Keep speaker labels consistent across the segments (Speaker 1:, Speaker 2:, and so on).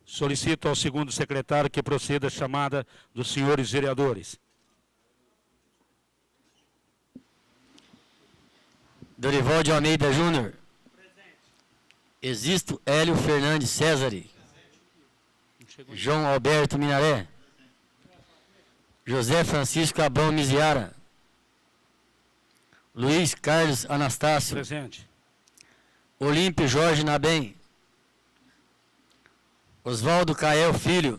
Speaker 1: Solicito ao segundo secretário que proceda a chamada dos senhores vereadores.
Speaker 2: Dorival de Almeida Júnior. Existo Hélio Fernandes Césare. João Alberto Minaré. José Francisco Abrão Miziara. Luiz Carlos Anastácio.
Speaker 1: Presente.
Speaker 2: Olímpio Jorge Nabem. Oswaldo Cael Filho.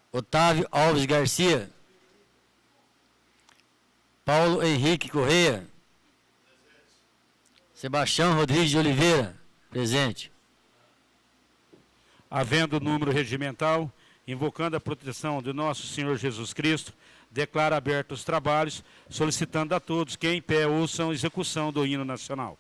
Speaker 2: Otávio Alves Garcia. Paulo Henrique Correia. Sebastião Rodrigues de Oliveira. Presente.
Speaker 1: Havendo número regimental, invocando a proteção de nosso Senhor Jesus Cristo, declara abertos os trabalhos, solicitando a todos que em pé ouçam a execução do hino nacional.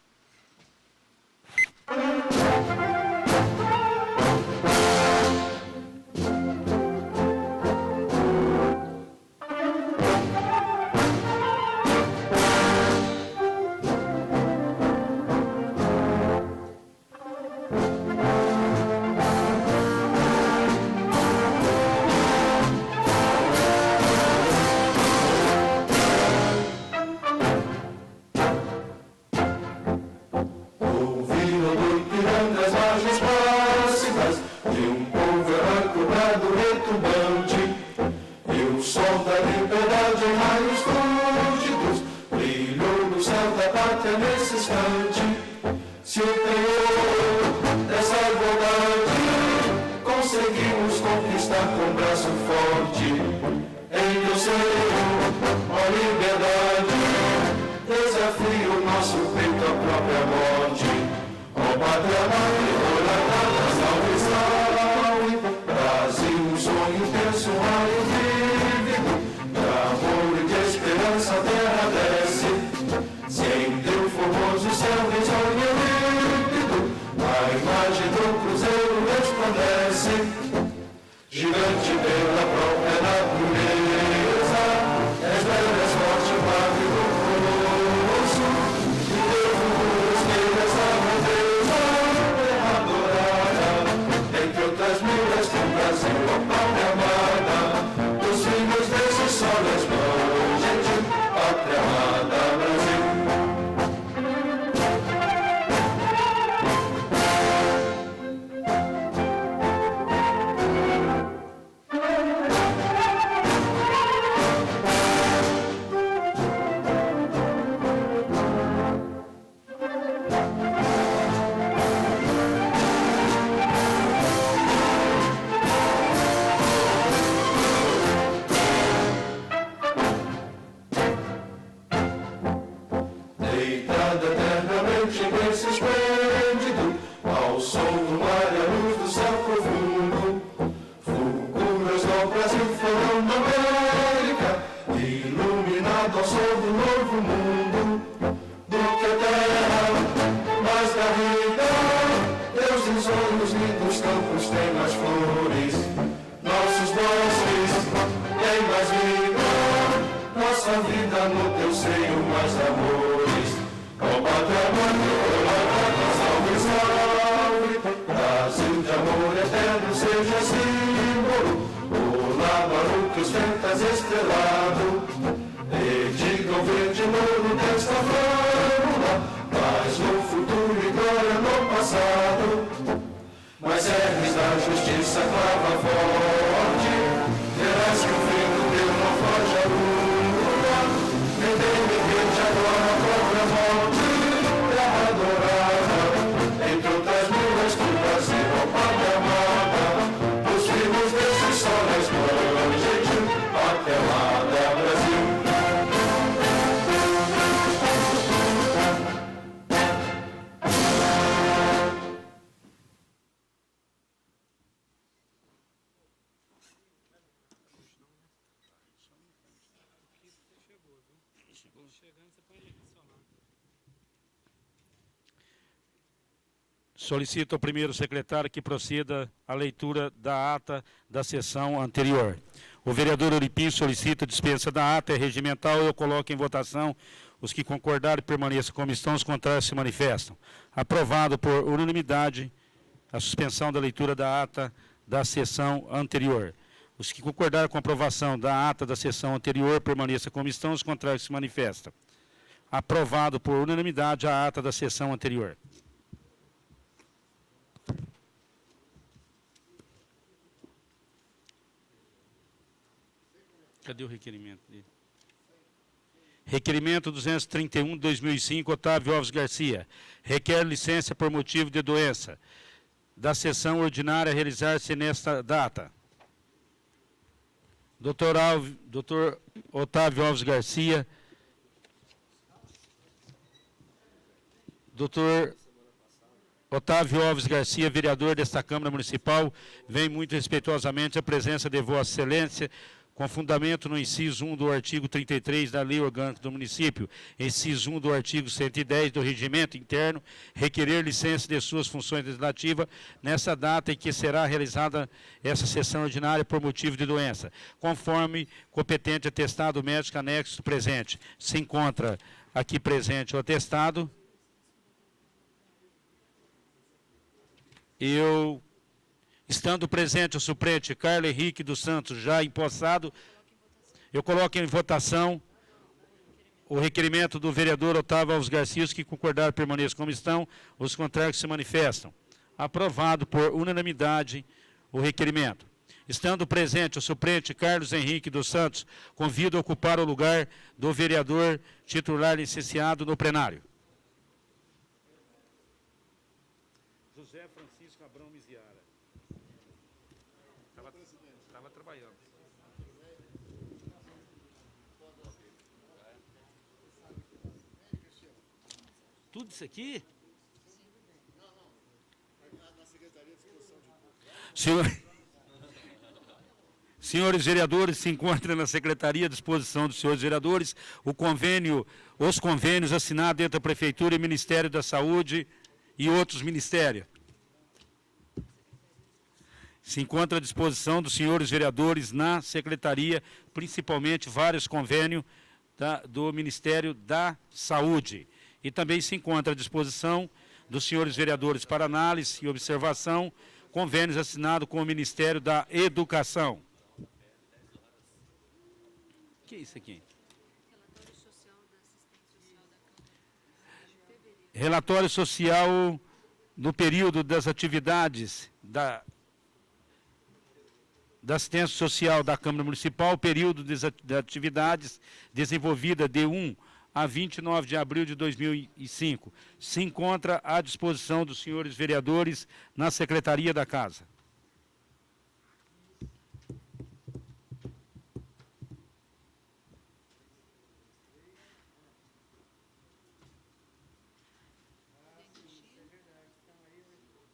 Speaker 1: Solicito ao primeiro secretário que proceda à leitura da ata da sessão anterior. O vereador Olímpio solicita dispensa da ata regimental. Eu coloco em votação. Os que concordarem permaneçam como estão, os contrários se manifestam. Aprovado por unanimidade a suspensão da leitura da ata da sessão anterior. Os que concordarem com a aprovação da ata da sessão anterior, permaneça como estão, os contrários se manifestam. Aprovado por unanimidade a ata da sessão anterior. Cadê o requerimento dele? Requerimento 231 de 2005, Otávio Alves Garcia. Requer licença por motivo de doença da sessão ordinária a realizar-se nesta data. Dr. Otávio Alves Garcia. Dr. Otávio Alves Garcia, vereador desta Câmara Municipal, vem muito respeitosamente à presença de Vossa Excelência, com fundamento no inciso 1 do artigo 33 da Lei Orgânica do Município, inciso 1 do artigo 110 do Regimento Interno, requerer licença de suas funções legislativas nessa data em que será realizada essa sessão ordinária por motivo de doença, conforme competente atestado médico anexo presente. Se encontra aqui presente o atestado. Estando presente o suplente Carlos Henrique dos Santos, já empossado, eu coloco em votação o requerimento do vereador Otávio Alves Garcia. Os que concordaram permaneçam como estão, os contrários se manifestam. Aprovado por unanimidade o requerimento. Estando presente o suplente Carlos Henrique dos Santos, convido a ocupar o lugar do vereador titular licenciado no plenário. José Francisco Abrão Miziara. Estava trabalhando. Tudo isso aqui? Senhores vereadores, se encontra na Secretaria à disposição dos senhores vereadores os convênios assinados entre a Prefeitura e o Ministério da Saúde e outros ministérios. Se encontra à disposição dos senhores vereadores na Secretaria, principalmente vários convênios do Ministério da Saúde. E também se encontra à disposição dos senhores vereadores para análise e observação, convênios assinados com o Ministério da Educação. O que é isso aqui? Relatório social no período das atividades da assistência social da Câmara Municipal, período de atividades desenvolvida de 1 a 29 de abril de 2005. Se encontra à disposição dos senhores vereadores na Secretaria da Casa.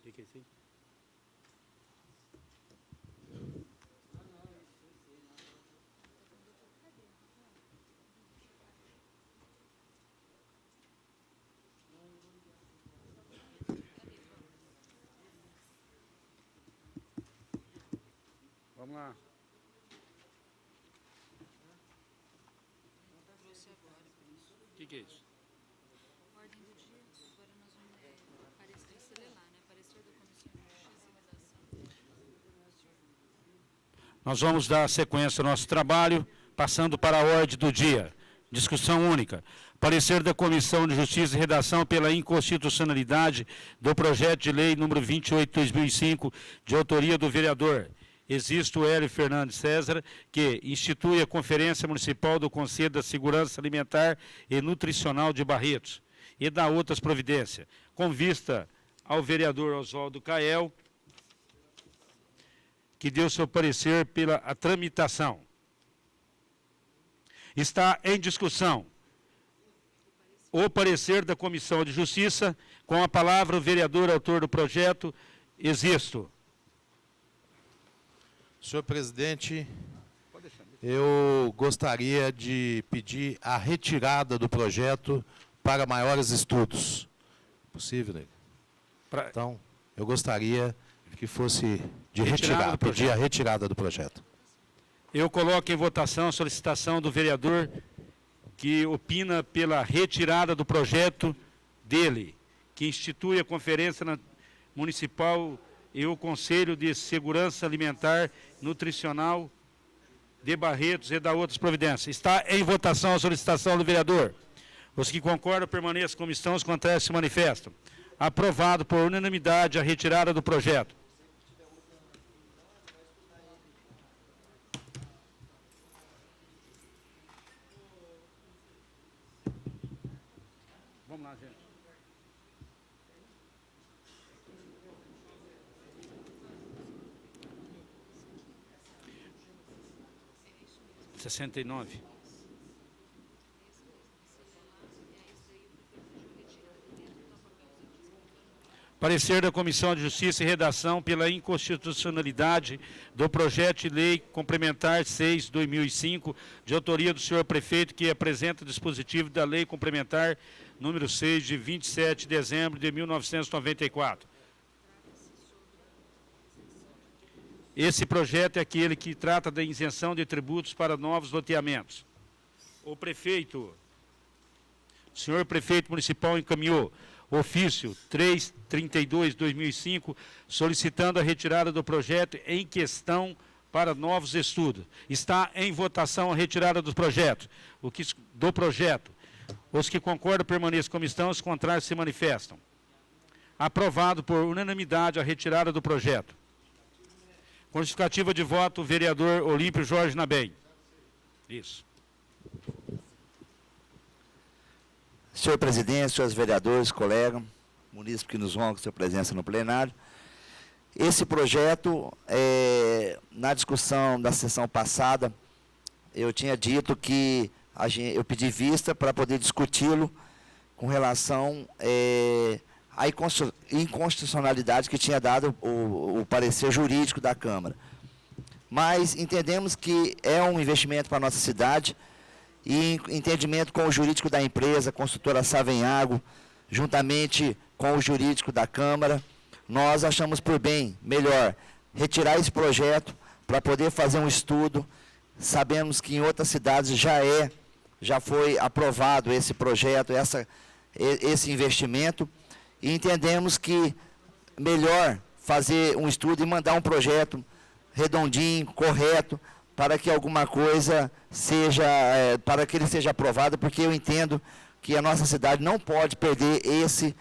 Speaker 1: O que é isso aí? Vamos lá. O que é isso?
Speaker 3: Ordem do dia, agora nós vamos parecer ler lá, né? Parecer da Comissão de Justiça e Redação.
Speaker 1: Nós vamos dar sequência ao nosso trabalho, passando para a ordem do dia. Discussão única. Parecer da Comissão de Justiça e Redação pela inconstitucionalidade do projeto de lei número 28/2005, de autoria do vereador Existo Hélio Fernandes César, que institui a Conferência Municipal do Conselho da Segurança Alimentar e Nutricional de Barretos e dá outras providências, com vista ao vereador Oswaldo Cael, que deu seu parecer pela a tramitação. Está em discussão o parecer da Comissão de Justiça. Com a palavra o vereador autor do projeto, Existo.
Speaker 4: Senhor presidente, eu gostaria de pedir a retirada do projeto para maiores estudos. Possível, né? Então, eu gostaria que fosse de retirar, pedir a retirada do projeto.
Speaker 1: Eu coloco em votação a solicitação do vereador que opina pela retirada do projeto dele, que institui a Conferência Municipal e o Conselho de Segurança Alimentar Nutricional de Barretos e da outras providências. Está em votação a solicitação do vereador. Os que concordam permaneçam como estão, os contrários se manifestam. Aprovado por unanimidade a retirada do projeto. Vamos lá, gente. (69). Parecer da Comissão de Justiça e Redação pela inconstitucionalidade do projeto de lei complementar 6/2005, de autoria do senhor prefeito, que apresenta o dispositivo da lei complementar número 6, de 27 de dezembro de 1994. Esse projeto é aquele que trata da isenção de tributos para novos loteamentos. O senhor prefeito municipal encaminhou ofício 332/2005, solicitando a retirada do projeto em questão para novos estudos. Está em votação a retirada do projeto. Os que concordam permaneçam como estão, os contrários se manifestam. Aprovado por unanimidade a retirada do projeto. Com justificativa de voto, o vereador Olímpio Jorge Nabem. Isso.
Speaker 5: Senhor presidente, senhores vereadores, colegas, munícipes que nos honram com sua presença no plenário. Esse projeto, na discussão da sessão passada, eu tinha dito que eu pedi vista para poder discuti-lo com relação à inconstitucionalidade que tinha dado o parecer jurídico da Câmara. Mas entendemos que é um investimento para a nossa cidade, e em entendimento com o jurídico da empresa, construtora Savenhago, juntamente com o jurídico da Câmara, nós achamos por bem, melhor, retirar esse projeto para poder fazer um estudo. Sabemos que em outras cidades já foi aprovado esse projeto, esse investimento, e entendemos que melhor fazer um estudo e mandar um projeto redondinho, correto, para que alguma coisa para que ele seja aprovado, porque eu entendo que a nossa cidade não pode perder esse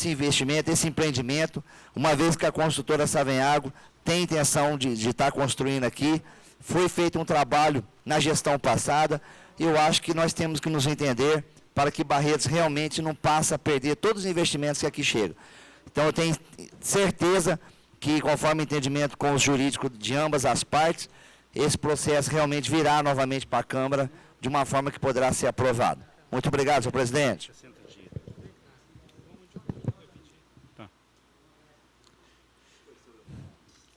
Speaker 5: investimento, esse empreendimento, uma vez que a construtora Savenhago tem intenção de estar construindo aqui. Foi feito um trabalho na gestão passada, eu acho que nós temos que nos entender para que Barretos realmente não passe a perder todos os investimentos que aqui chegam. Então eu tenho certeza que, conforme o entendimento com os jurídicos de ambas as partes, esse processo realmente virá novamente para a Câmara de uma forma que poderá ser aprovado. Muito obrigado, senhor presidente.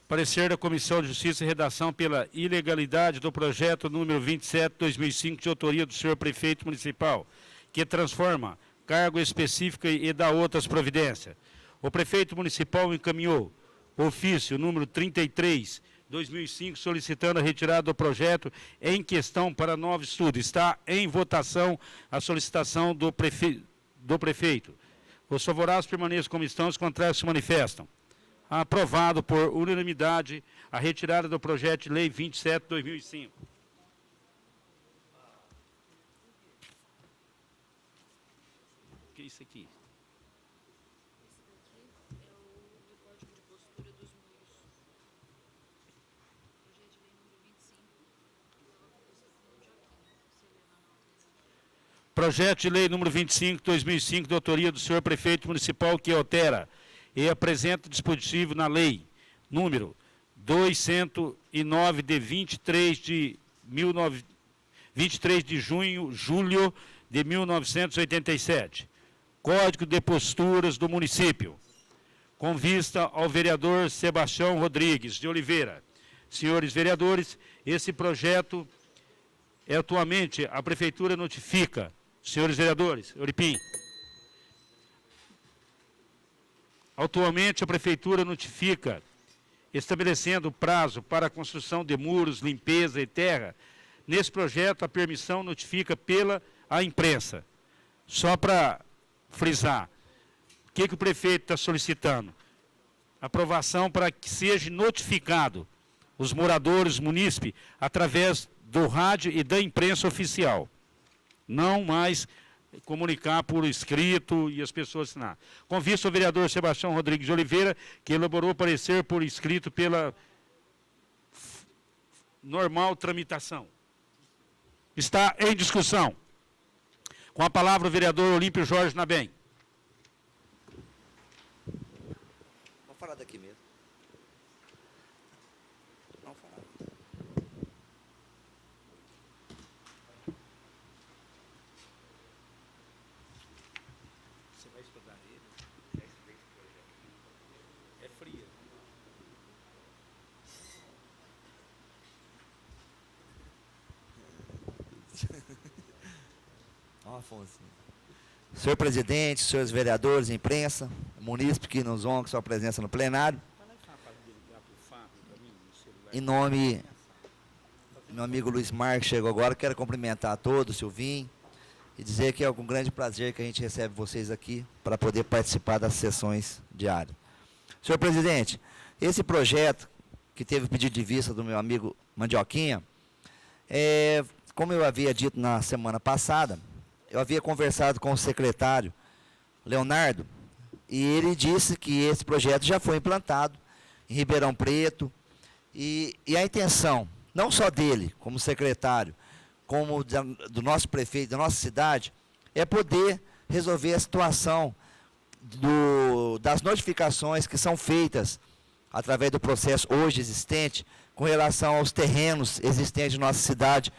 Speaker 1: Parecer da Comissão de Justiça e Redação pela ilegalidade do projeto número 27/2005, de autoria do senhor prefeito municipal, que transforma cargo específico e dá outras providências. O prefeito municipal encaminhou ofício número 33/2005, solicitando a retirada do projeto em questão para novo estudo. Está em votação a solicitação do prefeito. Os favoráveis permaneçam como estão, os contrários se manifestam. Aprovado por unanimidade a retirada do projeto de lei 27/2005. O que é isso aqui? Projeto de lei número 25/2005, de autoria do senhor prefeito municipal, que altera e apresenta dispositivo na lei número 209 de 23 de julho de 1987, Código de Posturas do Município, com vista ao vereador Sebastião Rodrigues de Oliveira. Senhores vereadores, esse projeto atualmente a Prefeitura notifica. Senhores vereadores, Euripim. Atualmente a Prefeitura notifica, estabelecendo prazo para a construção de muros, limpeza e terra. Nesse projeto, a permissão notifica pela a imprensa. Só para frisar, o que o prefeito está solicitando? aprovação para que seja notificado os moradores munícipe através do rádio e da imprensa oficial. Não mais comunicar por escrito e as pessoas assinar. Com vista ao vereador Sebastião Rodrigues de Oliveira, que elaborou parecer por escrito pela normal tramitação. Está em discussão. Com a palavra o vereador Olímpio Jorge Nabem.
Speaker 5: Vamos falar daqui mesmo. Vamos falar.
Speaker 1: Você vai estudar ele? Já estudei esse projeto. É fria.
Speaker 5: Ó, Afonso. Senhor presidente, senhores vereadores, imprensa, munícipe que nos honra com sua presença no plenário. Em nome do meu amigo Luiz Marques, chegou agora, quero cumprimentar a todos, Silvinho, e dizer que é com grande prazer que a gente recebe vocês aqui para poder participar das sessões diárias. Senhor presidente, esse projeto, que teve pedido de vista do meu amigo Mandioquinha, como eu havia dito na semana passada, eu havia conversado com o secretário Leonardo, e ele disse que esse projeto já foi implantado em Ribeirão Preto, e a intenção, não só dele, como secretário, como do nosso prefeito, da nossa cidade, é poder resolver a situação das notificações que são feitas através do processo hoje existente, com relação aos terrenos existentes na nossa cidade,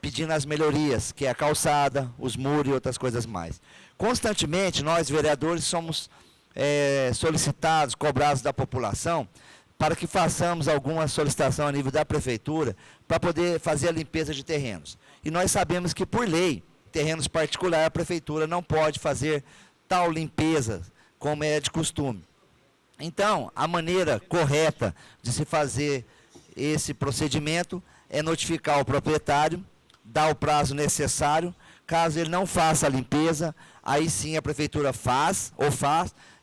Speaker 5: pedindo as melhorias, que é a calçada, os muros e outras coisas mais. Constantemente, nós, vereadores, somos solicitados, cobrados da população, para que façamos alguma solicitação a nível da prefeitura, para poder fazer a limpeza de terrenos. E nós sabemos que, por lei, terrenos particulares, a prefeitura não pode fazer tal limpeza, como é de costume. Então, a maneira correta de se fazer esse procedimento é notificar o proprietário, dar o prazo necessário. Caso ele não faça a limpeza, aí sim a prefeitura faz,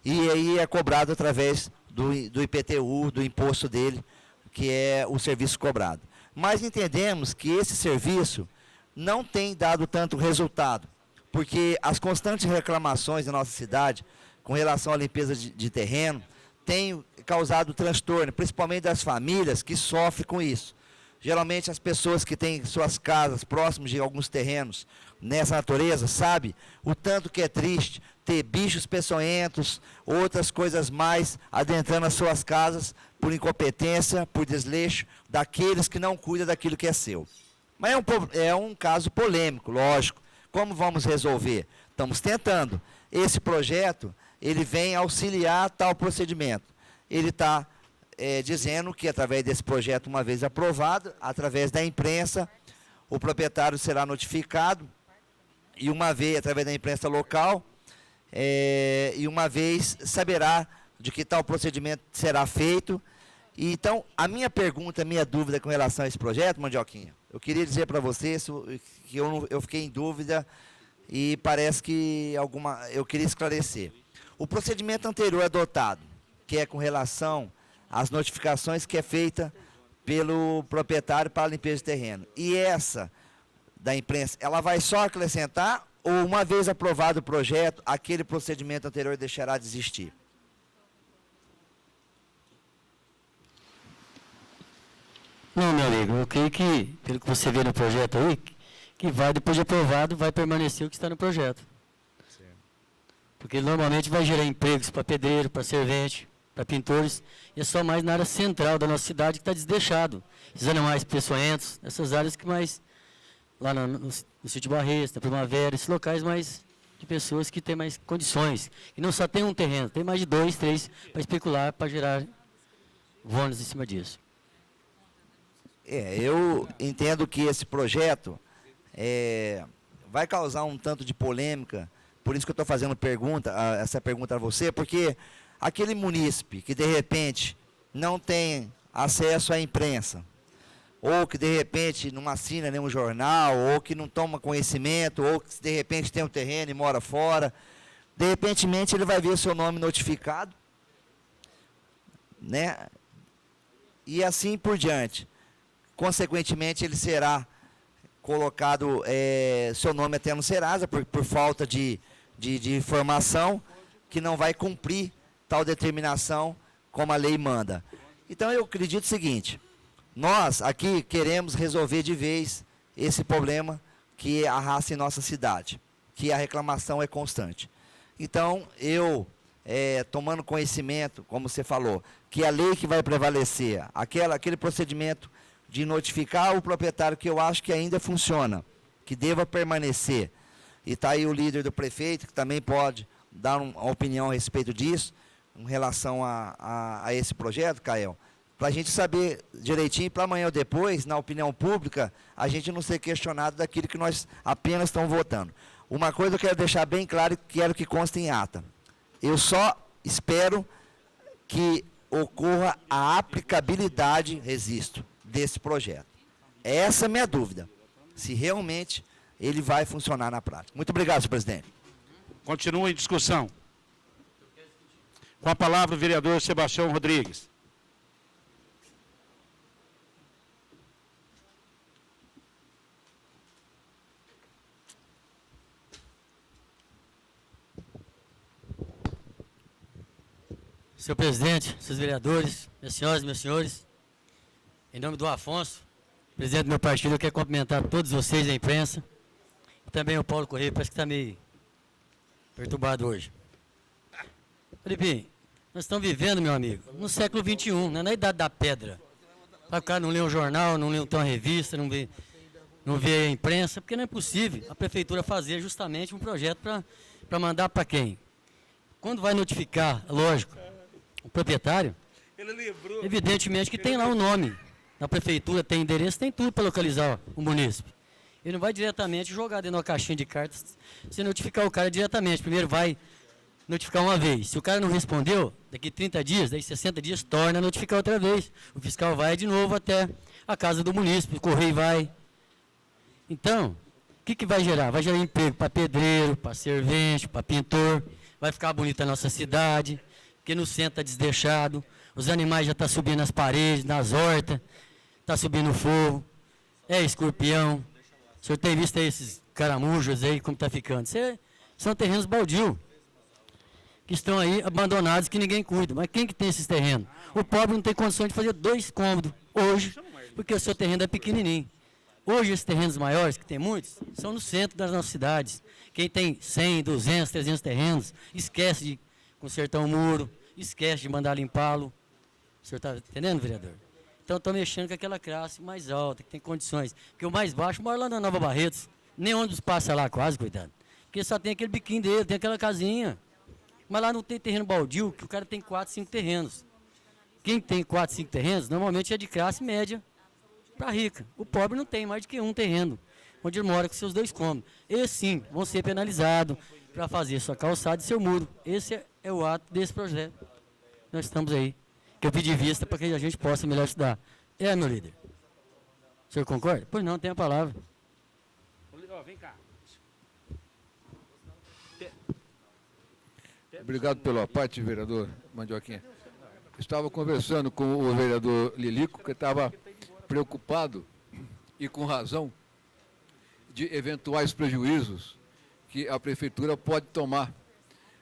Speaker 5: e aí é cobrado através do IPTU, do imposto dele, que é o serviço cobrado. Mas entendemos que esse serviço não tem dado tanto resultado, porque as constantes reclamações da nossa cidade com relação à limpeza de terreno têm causado transtorno, principalmente das famílias que sofrem com isso. Geralmente as pessoas que têm suas casas próximas de alguns terrenos nessa natureza, sabe o tanto que é triste ter bichos peçonhentos, outras coisas mais, adentrando as suas casas por incompetência, por desleixo daqueles que não cuidam daquilo que é seu. Mas é um caso polêmico, lógico. Como vamos resolver? Estamos tentando. Esse projeto, ele vem auxiliar tal procedimento. Ele está dizendo que, através desse projeto, uma vez aprovado, através da imprensa, o proprietário será notificado, e uma vez, através da imprensa local, e uma vez saberá de que tal procedimento será feito. E, então, a minha pergunta, a minha dúvida com relação a esse projeto, Mandioquinha, eu queria dizer para vocês que eu fiquei em dúvida e parece que eu queria esclarecer. O procedimento anterior adotado, que é com relação às notificações que é feita pelo proprietário para a limpeza de terreno, e essa da imprensa, ela vai só acrescentar, ou uma vez aprovado o projeto, aquele procedimento anterior deixará de existir?
Speaker 2: Não, meu amigo, eu creio que, pelo que você vê no projeto aí, que vai, depois de aprovado, vai permanecer o que está no projeto.
Speaker 4: Certo.
Speaker 2: Porque normalmente vai gerar empregos para pedreiro, para servente, para pintores, e é só mais na área central da nossa cidade que está desdeixado. Esses animais peçonhentos, essas áreas que mais, lá no sítio Barreiro, na Primavera, esses locais mais de pessoas que têm mais condições, e não só tem um terreno, tem mais de 2, 3 para especular, para gerar bônus em cima disso.
Speaker 5: Eu entendo que esse projeto vai causar um tanto de polêmica, por isso que eu estou fazendo essa pergunta a você, porque aquele munícipe que de repente não tem acesso à imprensa, ou que de repente não assina nenhum jornal, ou que não toma conhecimento, ou que de repente tem um terreno e mora fora, de repentemente ele vai ver o seu nome notificado, né? E assim por diante. Consequentemente, ele será colocado, seu nome até no Serasa, por falta de informação, que não vai cumprir tal determinação como a lei manda. Então, eu acredito o seguinte, nós aqui queremos resolver de vez esse problema que arrasta em nossa cidade, que a reclamação é constante. Então, eu, tomando conhecimento, como você falou, que a lei que vai prevalecer, aquele procedimento de notificar o proprietário, que eu acho que ainda funciona, que deva permanecer, e está aí o líder do prefeito, que também pode dar uma opinião a respeito disso, em relação a esse projeto, Cael, para a gente saber direitinho, para amanhã ou depois, na opinião pública, a gente não ser questionado daquilo que nós apenas estamos votando. Uma coisa eu quero deixar bem claro, quero que conste em ata. Eu só espero que ocorra a aplicabilidade, resisto, desse projeto. Essa é a minha dúvida, se realmente ele vai funcionar na prática. Muito obrigado, senhor presidente.
Speaker 1: Continua em discussão. Com a palavra o vereador Sebastião Rodrigues.
Speaker 2: Senhor presidente, senhores vereadores, minhas senhoras e meus senhores, em nome do Afonso, presidente do meu partido, eu quero cumprimentar todos vocês da imprensa, e também o Paulo Correia, parece que está meio perturbado hoje. Felipinho, nós estamos vivendo, meu amigo, no século XXI, não é na idade da pedra. Para o cara não ler um jornal, não ler uma revista, não ver a imprensa, porque não é possível a prefeitura fazer justamente um projeto para mandar para quem? Quando vai notificar, lógico, o proprietário, evidentemente que tem lá o nome. Na prefeitura tem endereço, tem tudo para localizar o munícipe. Ele não vai diretamente jogar dentro de uma caixinha de cartas sem notificar o cara diretamente. Primeiro vai notificar uma vez. Se o cara não respondeu, daqui 30 dias, daí 60 dias, torna a notificar outra vez. O fiscal vai de novo até a casa do munícipe, o correio vai. Então, o que vai gerar? Vai gerar emprego para pedreiro, para servente, para pintor. Vai ficar bonita a nossa cidade, porque no centro está desdeixado. Os animais já estão subindo nas paredes, nas hortas. Está subindo fogo. É escorpião. O senhor tem visto aí esses caramujos aí, como está ficando? São terrenos baldios, que estão aí abandonados, que ninguém cuida. Mas quem que tem esses terrenos? O pobre não tem condições de fazer 2 cômodos hoje, porque o seu terreno é pequenininho. Hoje, esses terrenos maiores, que tem muitos, são no centro das nossas cidades. Quem tem 100, 200, 300 terrenos, esquece de consertar um muro, esquece de mandar limpá-lo. O senhor está entendendo, vereador? Então, estou mexendo com aquela classe mais alta, que tem condições. Porque o mais baixo mora lá na Nova Barretos. Nem ônibus passa lá quase, coitado. Porque só tem aquele biquinho dele, tem aquela casinha. Mas lá não tem terreno baldio, que o cara tem 4, 5 terrenos. Quem tem 4, 5 terrenos, normalmente é de classe média para rica. O pobre não tem mais do que um terreno, onde ele mora com seus 2 cômodos. Esses sim vão ser penalizados para fazer sua calçada e seu muro. Esse é o ato desse projeto. Nós estamos aí, que eu pedi vista para que a gente possa melhor estudar. Meu líder. O senhor concorda? Pois não, tem a palavra.
Speaker 1: Vem cá.
Speaker 6: Obrigado pela parte, vereador Mandioquinha. Estava conversando com o vereador Lilico, que estava preocupado, e com razão, de eventuais prejuízos que a prefeitura pode tomar,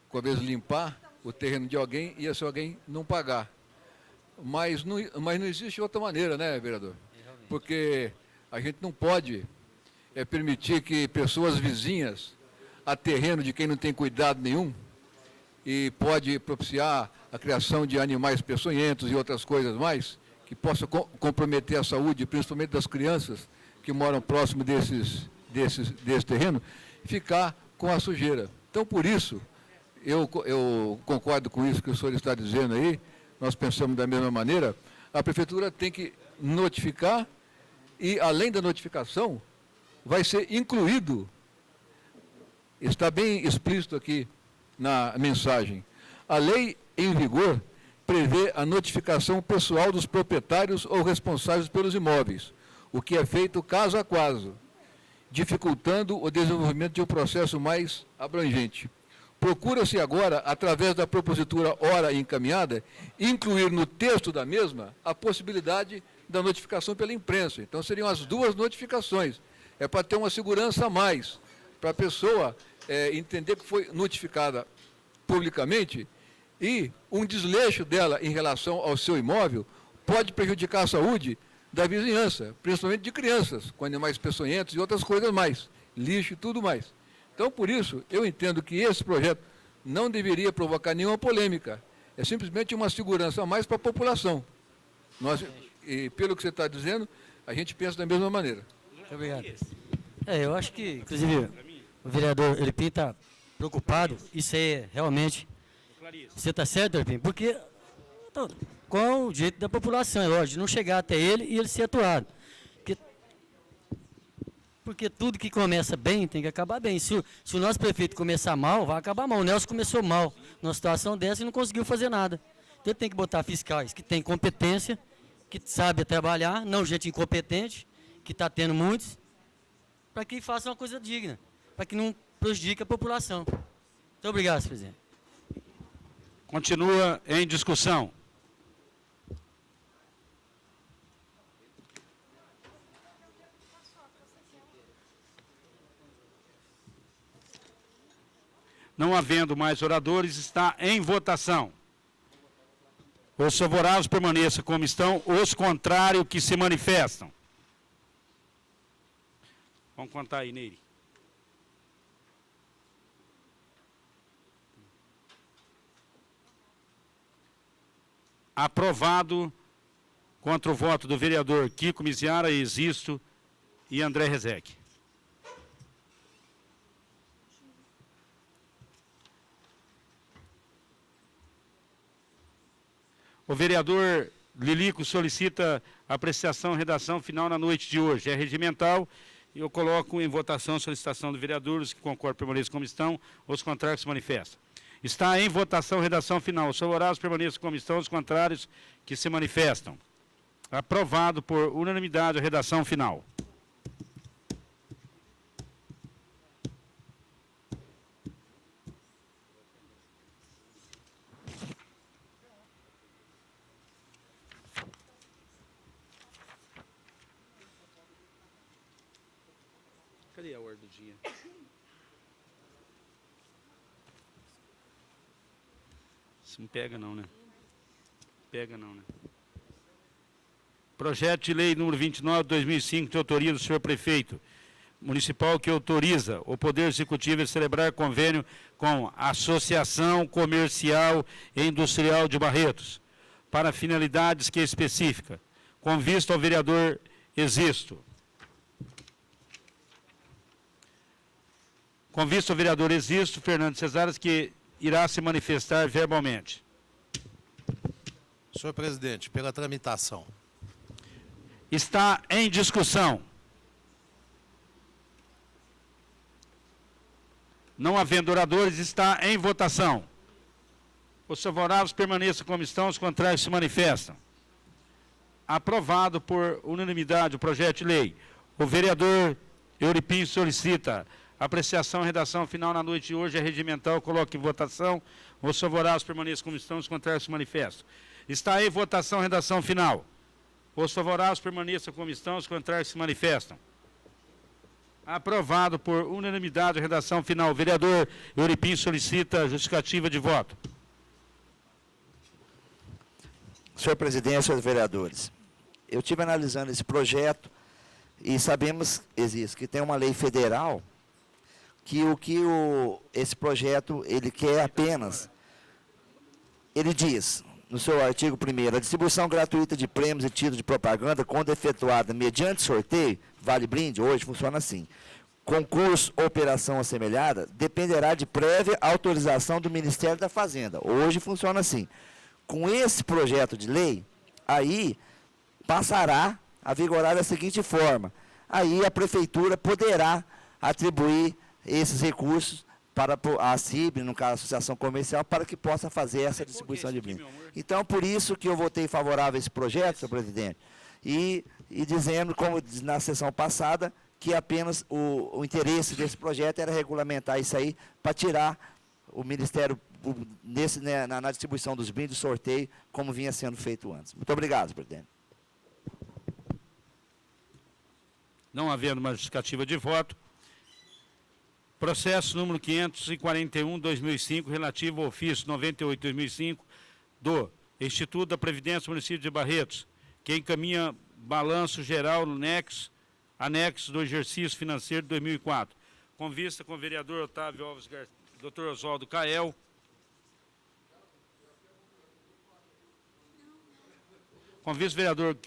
Speaker 6: com a vez limpar o terreno de alguém e esse alguém não pagar. Mas não existe outra maneira, né, vereador? Porque a gente não pode permitir que pessoas vizinhas a terreno de quem não tem cuidado nenhum e pode propiciar a criação de animais peçonhentos e outras coisas mais, que possa comprometer a saúde, principalmente das crianças que moram próximo desse terreno, ficar com a sujeira. Então, por isso, eu concordo com isso que o senhor está dizendo aí, nós pensamos da mesma maneira, a prefeitura tem que notificar e, além da notificação, vai ser incluído, está bem explícito aqui na mensagem, a lei em vigor prevê a notificação pessoal dos proprietários ou responsáveis pelos imóveis, o que é feito caso a caso, dificultando o desenvolvimento de um processo mais abrangente. Procura-se agora, através da propositura ora encaminhada, incluir no texto da mesma a possibilidade da notificação pela imprensa. Então, seriam as duas notificações. É para ter uma segurança a mais, para a pessoa entender que foi notificada publicamente e um desleixo dela em relação ao seu imóvel pode prejudicar a saúde da vizinhança, principalmente de crianças, com animais peçonhentos e outras coisas mais, lixo e tudo mais. Então, por isso, eu entendo que esse projeto não deveria provocar nenhuma polêmica. É simplesmente uma segurança a mais para a população. E pelo que você está dizendo, a gente pensa da mesma maneira.
Speaker 2: Muito obrigado. Eu acho que, inclusive, o vereador Eripim está preocupado. Isso aí é realmente... Você está certo, Eripim? Porque com o direito da população, é lógico, de não chegar até ele e ele ser atuado. Porque tudo que começa bem tem que acabar bem. Se o nosso prefeito começar mal, vai acabar mal. O Nelson começou mal numa situação dessa e não conseguiu fazer nada. Então ele tem que botar fiscais que têm competência, que sabem trabalhar, não gente incompetente, que está tendo muitos, para que faça uma coisa digna, para que não prejudique a população. Muito obrigado, senhor presidente.
Speaker 1: Continua em discussão. Não havendo mais oradores, está em votação. Os favoráveis permaneçam como estão, os contrários que se manifestam. Vamos contar aí, Neire. Aprovado contra o voto do vereador Kiko Miziara, Existo e André Rezec. O vereador Lilico solicita apreciação e redação final na noite de hoje. É regimental e eu coloco em votação a solicitação do vereador. Os que concordam permaneçam como estão, os contrários se manifestam. Está em votação redação final. Os favoráveis permaneçam como estão, os contrários que se manifestam. Aprovado por unanimidade a redação final. Cadê a ordem do dia? Isso não pega não, né? Pega não, né? Projeto de lei número 29 de 2005, de autoria do senhor prefeito municipal, que autoriza o Poder Executivo a celebrar convênio com a Associação Comercial e Industrial de Barretos, para finalidades que é específica, com vista ao vereador Existo. Com vista ao vereador Existo, Fernando Cesares, que irá se manifestar verbalmente.
Speaker 4: Senhor presidente, pela tramitação.
Speaker 1: Está em discussão. Não havendo oradores, está em votação. Os favoráveis permaneçam como estão, os contrários se manifestam. Aprovado por unanimidade o projeto de lei. O vereador Euripim solicita apreciação e redação final na noite de hoje. É regimental, coloque em votação. Os favoráveis permaneçam como estão, os contrários se manifestam. Está em votação, redação final. Os favoráveis permaneçam como estão, os contrários se manifestam. Aprovado por unanimidade a redação final. O vereador Euripim solicita justificativa de voto.
Speaker 5: Senhor presidente, senhores vereadores, eu estive analisando esse projeto e sabemos que tem uma lei federal que esse projeto ele quer apenas, ele diz, no seu artigo 1º, a distribuição gratuita de prêmios e títulos de propaganda, quando efetuada mediante sorteio, vale brinde, hoje funciona assim. Concurso ou operação assemelhada, dependerá de prévia autorização do Ministério da Fazenda. Hoje funciona assim. Com esse projeto de lei, aí passará a vigorar da seguinte forma. Aí a Prefeitura poderá atribuir esses recursos para a CIB, no caso a Associação Comercial, para que possa fazer essa distribuição de brindes. Então, por isso que eu votei favorável a esse projeto, senhor presidente, e dizendo, como na sessão passada, que apenas o interesse desse projeto era regulamentar isso aí, para tirar o Ministério, na distribuição dos brindes, sorteio, como vinha sendo feito antes. Muito obrigado, presidente.
Speaker 1: Não havendo uma justificativa de voto, processo número 541/2005, relativo ao ofício 98/2005 do Instituto da Previdência Município de Barretos, que encaminha balanço geral no anexo do exercício financeiro de 2004, com vista com o vereador Otávio Alves Garcia, Dr. Oswaldo Cael, com vista o vereador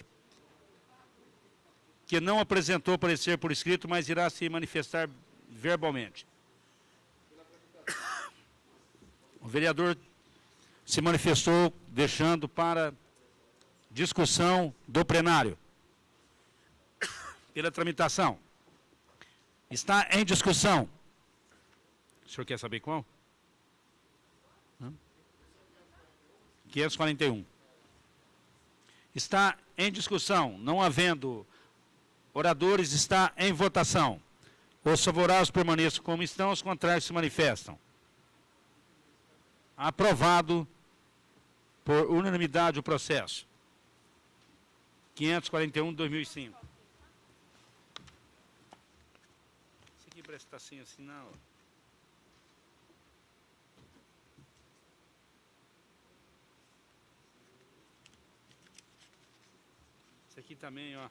Speaker 1: que não apresentou parecer por escrito, mas irá se manifestar verbalmente. O vereador se manifestou deixando para discussão do plenário. Pela tramitação. Está em discussão. O senhor quer saber qual? 541. Está em discussão, não havendo oradores, está em votação. Os favoráveis permaneçam como estão, os contrários se manifestam. Aprovado por unanimidade o processo. 541/2005. Isso aqui parece que está sem assinar, ó. Isso aqui também, ó.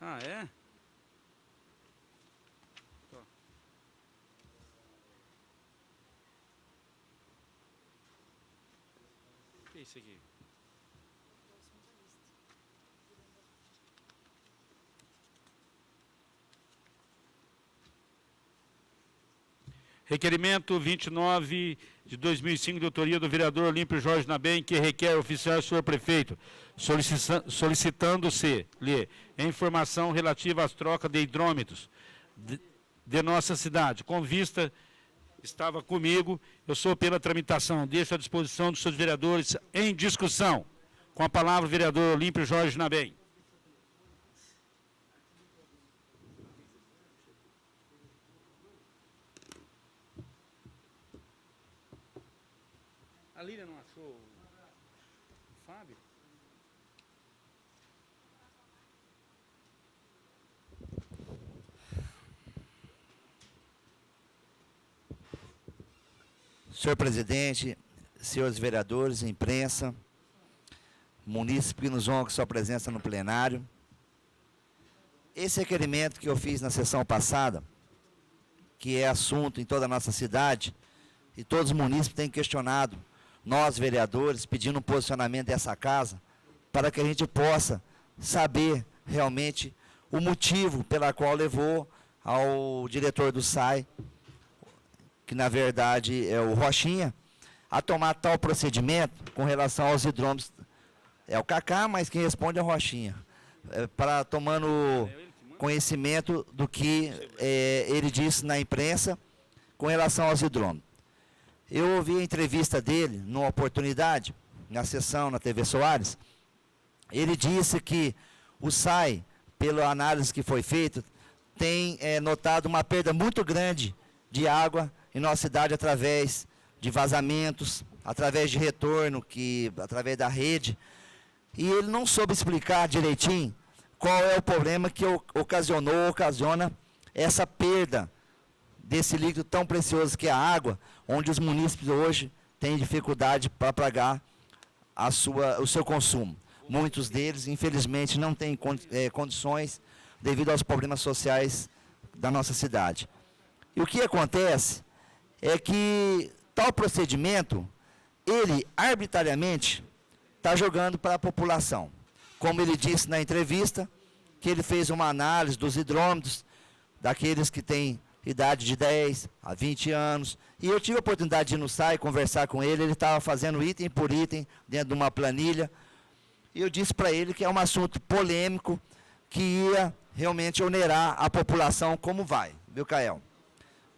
Speaker 1: Ah, é? Ó. O que é isso aqui? Requerimento 29/2005, de autoria do vereador Olímpio Jorge Nabem, que requer oficiar ao senhor prefeito, solicitando-se informação relativa às trocas de hidrômetros de nossa cidade. Com vista, estava comigo, eu sou pela tramitação, deixo à disposição dos seus vereadores em discussão. Com a palavra o vereador Olímpio Jorge Nabem. A Lília não achou o Fábio?
Speaker 5: Senhor presidente, senhores vereadores, imprensa, munícipe que nos honra com sua presença no plenário. Esse requerimento que eu fiz na sessão passada, que é assunto em toda a nossa cidade, e todos os munícipes têm questionado nós, vereadores, pedindo um posicionamento dessa casa, para que a gente possa saber realmente o motivo pela qual levou ao diretor do SAI, que na verdade é o Rochinha, a tomar tal procedimento com relação aos hidrômetros. É o Cacá, mas quem responde é o Rochinha. Para tomando conhecimento do que ele disse na imprensa com relação aos hidrômetros. Eu ouvi a entrevista dele, numa oportunidade, na sessão na TV Soares. Ele disse que o SAI, pela análise que foi feita, tem notado uma perda muito grande de água em nossa cidade através de vazamentos, através de retorno, através da rede. E ele não soube explicar direitinho qual é o problema que ocasiona essa perda desse líquido tão precioso que é a água, onde os munícipes hoje têm dificuldade para pagar o seu consumo. Muitos deles, infelizmente, não têm condições devido aos problemas sociais da nossa cidade. E o que acontece é que tal procedimento, ele arbitrariamente está jogando para a população. Como ele disse na entrevista, que ele fez uma análise dos hidrômetros, daqueles que têm idade de 10 a 20 anos, e eu tive a oportunidade de ir no SAI conversar com ele, ele estava fazendo item por item, dentro de uma planilha, e eu disse para ele que é um assunto polêmico, que ia realmente onerar a população como vai, viu, Cael?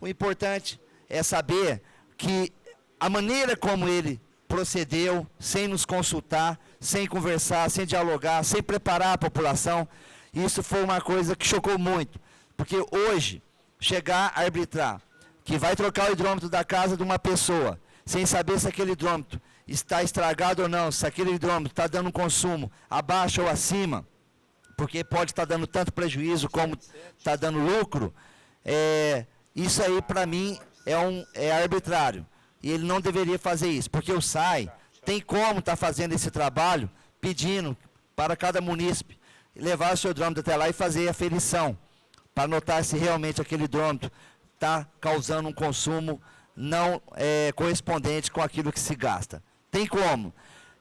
Speaker 5: O importante é saber que a maneira como ele procedeu, sem nos consultar, sem conversar, sem dialogar, sem preparar a população, Isso foi uma coisa que chocou muito, porque hoje, chegar a arbitrar que vai trocar o hidrômetro da casa de uma pessoa, sem saber se aquele hidrômetro está estragado ou não, se aquele hidrômetro está dando um consumo abaixo ou acima, porque pode estar dando tanto prejuízo como está dando lucro, isso aí para mim é arbitrário. E ele não deveria fazer isso, porque o SAI tem como estar fazendo esse trabalho, pedindo para cada munícipe levar o seu hidrômetro até lá e fazer a aferição, para notar se realmente aquele hidrômetro está causando um consumo não correspondente com aquilo que se gasta. Tem como.